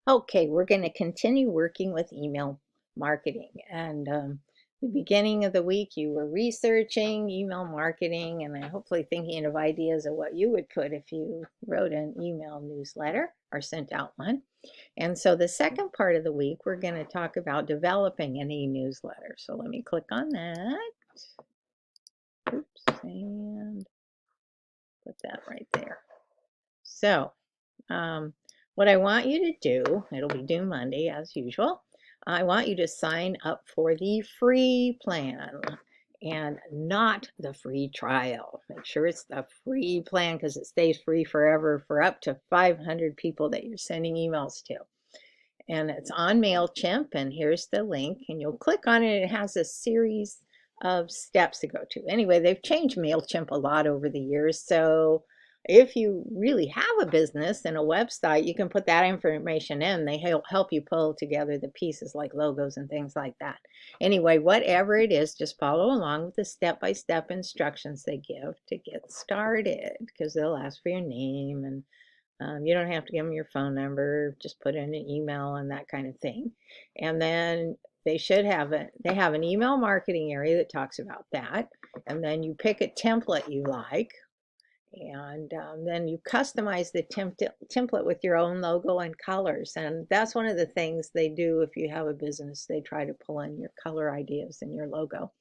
Okay, we're going to continue working with email marketing. And the beginning of the week, you were researching email marketing and hopefully thinking of ideas of what you would put if you wrote an email newsletter or sent out one. And so the second part of the week, we're going to talk about developing an e-newsletter. So let me click on that. Oops, and put that right there. So what I want you to do, it'll be due Monday as usual, I want you to sign up for the free plan and not the free trial. Make sure it's the free plan because it stays free forever for up to 500 people that you're sending emails to. And it's on MailChimp, and here's the link, and you'll click on it. It has a series of steps to go to. Anyway, they've changed MailChimp a lot over the years, so if you really have a business and a website, you can put that information in. They help you pull together the pieces like logos and things like that. Anyway, whatever it is, just follow along with the step-by-step instructions they give to get started, because they'll ask for your name, and you don't have to give them your phone number, just put in an email and that kind of thing. And then they have an email marketing area that talks about that. And then you pick a template you like, and then you customize the template with your own logo and colors. And that's one of the things they do if you have a business. They try to pull in your color ideas and your logo.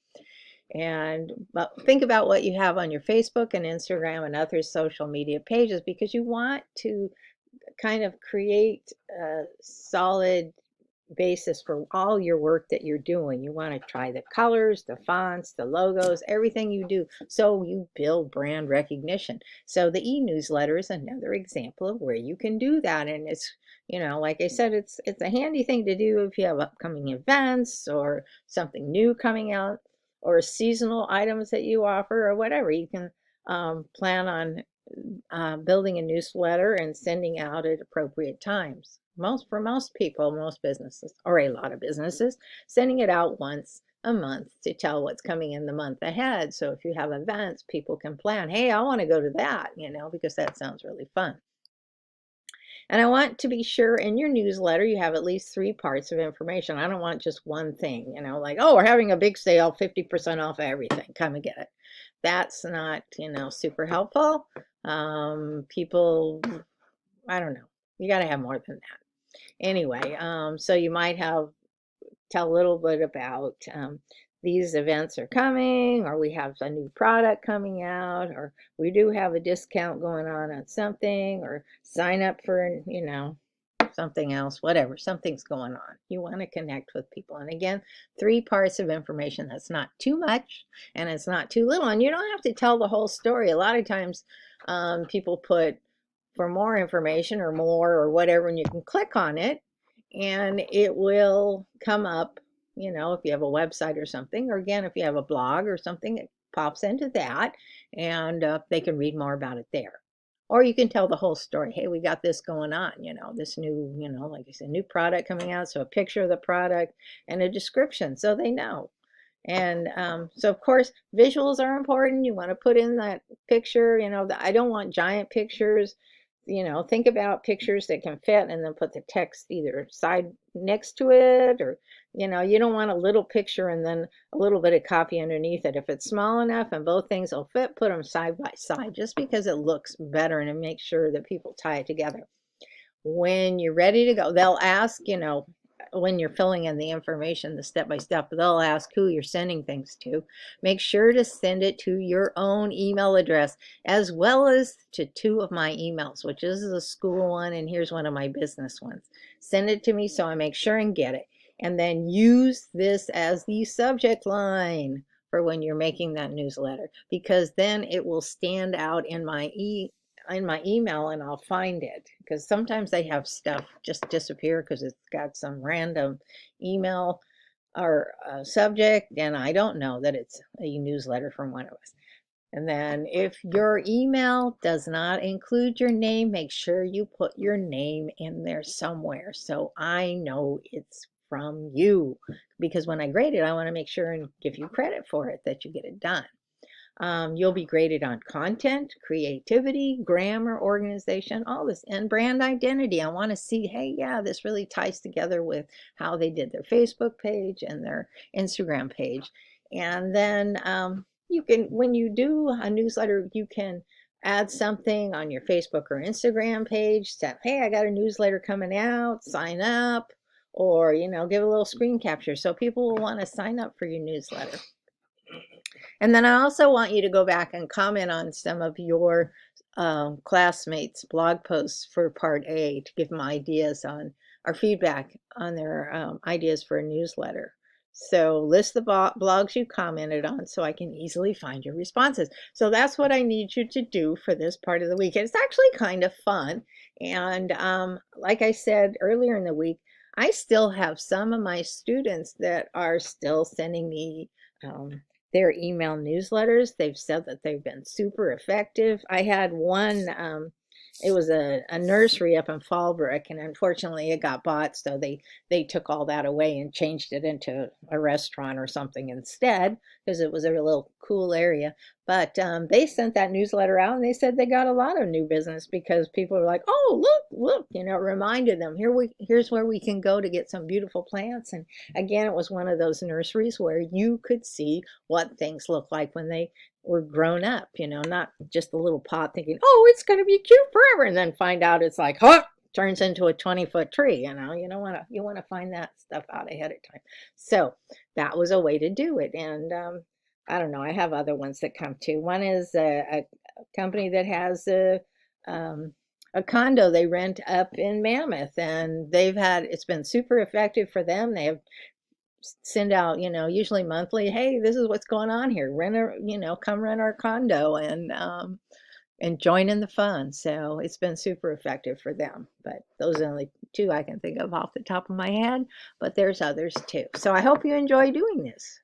But think about what you have on your Facebook and Instagram and other social media pages, because you want to kind of create a solid basis for all your work that you're doing. You want to try the colors, the fonts, the logos, everything you do, so you build brand recognition. So the e-newsletter is another example of where you can do that. And it's, like I said, it's a handy thing to do if you have upcoming events or something new coming out, or seasonal items that you offer, or whatever. You can plan on building a newsletter and sending out at appropriate times. For most people, most businesses, or a lot of businesses, sending it out once a month to tell what's coming in the month ahead. So if you have events, people can plan, hey, I want to go to that, because that sounds really fun. And I want to be sure in your newsletter you have at least 3 parts of information. I don't want just one thing, like, oh, we're having a big sale, 50% off everything, come and get it. That's not, super helpful. People, I don't know, you got to have more than that. Anyway, so you might tell a little bit about these events are coming, or we have a new product coming out, or we do have a discount going on something, or sign up for, something else, whatever, something's going on. You want to connect with people. And again, 3 parts of information. That's not too much and it's not too little. And you don't have to tell the whole story. A lot of times people put for more information or more or whatever, and you can click on it and it will come up, if you have a website or something, or again, if you have a blog or something, it pops into that, and they can read more about it there. Or you can tell the whole story. Hey, we got this going on, this new, like I said, new product coming out. So a picture of the product and a description so they know. And so, of course, visuals are important. You want to put in that picture, I don't want giant pictures. Think about pictures that can fit, and then put the text either side next to it, or, you don't want a little picture and then a little bit of copy underneath it. If it's small enough and both things will fit, put them side by side, just because it looks better and it makes sure that people tie it together. When you're ready to go, they'll ask, when you're filling in the information, the step-by-step, they'll ask who you're sending things to. Make sure to send it to your own email address, as well as to 2 of my emails, which is the school one, and here's one of my business ones. Send it to me so I make sure and get it. And then use this as the subject line for when you're making that newsletter, because then it will stand out in my email and I'll find it, because sometimes they have stuff just disappear because it's got some random email or subject, and I don't know that it's a newsletter from one of us. And then if your email does not include your name, make sure you put your name in there somewhere so I know it's from you, because when I grade it, I want to make sure and give you credit for it, that you get it done. You'll be graded on content, creativity, grammar, organization, all this, and brand identity. I want to see, hey, yeah, this really ties together with how they did their Facebook page and their Instagram page. And then you can, when you do a newsletter, you can add something on your Facebook or Instagram page. Say, hey, I got a newsletter coming out, sign up, or, give a little screen capture so people will want to sign up for your newsletter. And then I also want you to go back and comment on some of your classmates' blog posts for part A to give them ideas on, or feedback on their ideas for a newsletter. So list the blogs you commented on so I can easily find your responses. So that's what I need you to do for this part of the week. It's actually kind of fun. And like I said earlier in the week, I still have some of my students that are still sending me their email newsletters. They've said that they've been super effective. I had one, it was a nursery up in Fallbrook, and unfortunately it got bought, so they took all that away and changed it into a restaurant or something instead, because it was a little cool area. But they sent that newsletter out, and they said they got a lot of new business because people were like, oh, look, it reminded them, here's where we can go to get some beautiful plants. And again, it was one of those nurseries where you could see what things look like when they were grown up, not just a little pot thinking, oh, it's going to be cute forever, and then find out it's like, huh, turns into a 20-foot tree. You want to find that stuff out ahead of time. So that was a way to do it. And I don't know, I have other ones that come too. One is a company that has a condo they rent up in Mammoth, and it's been super effective for them. They have send out, usually monthly, hey, this is what's going on here. Come rent our condo and join in the fun. So it's been super effective for them. But those are the only two I can think of off the top of my head. But there's others too. So I hope you enjoy doing this.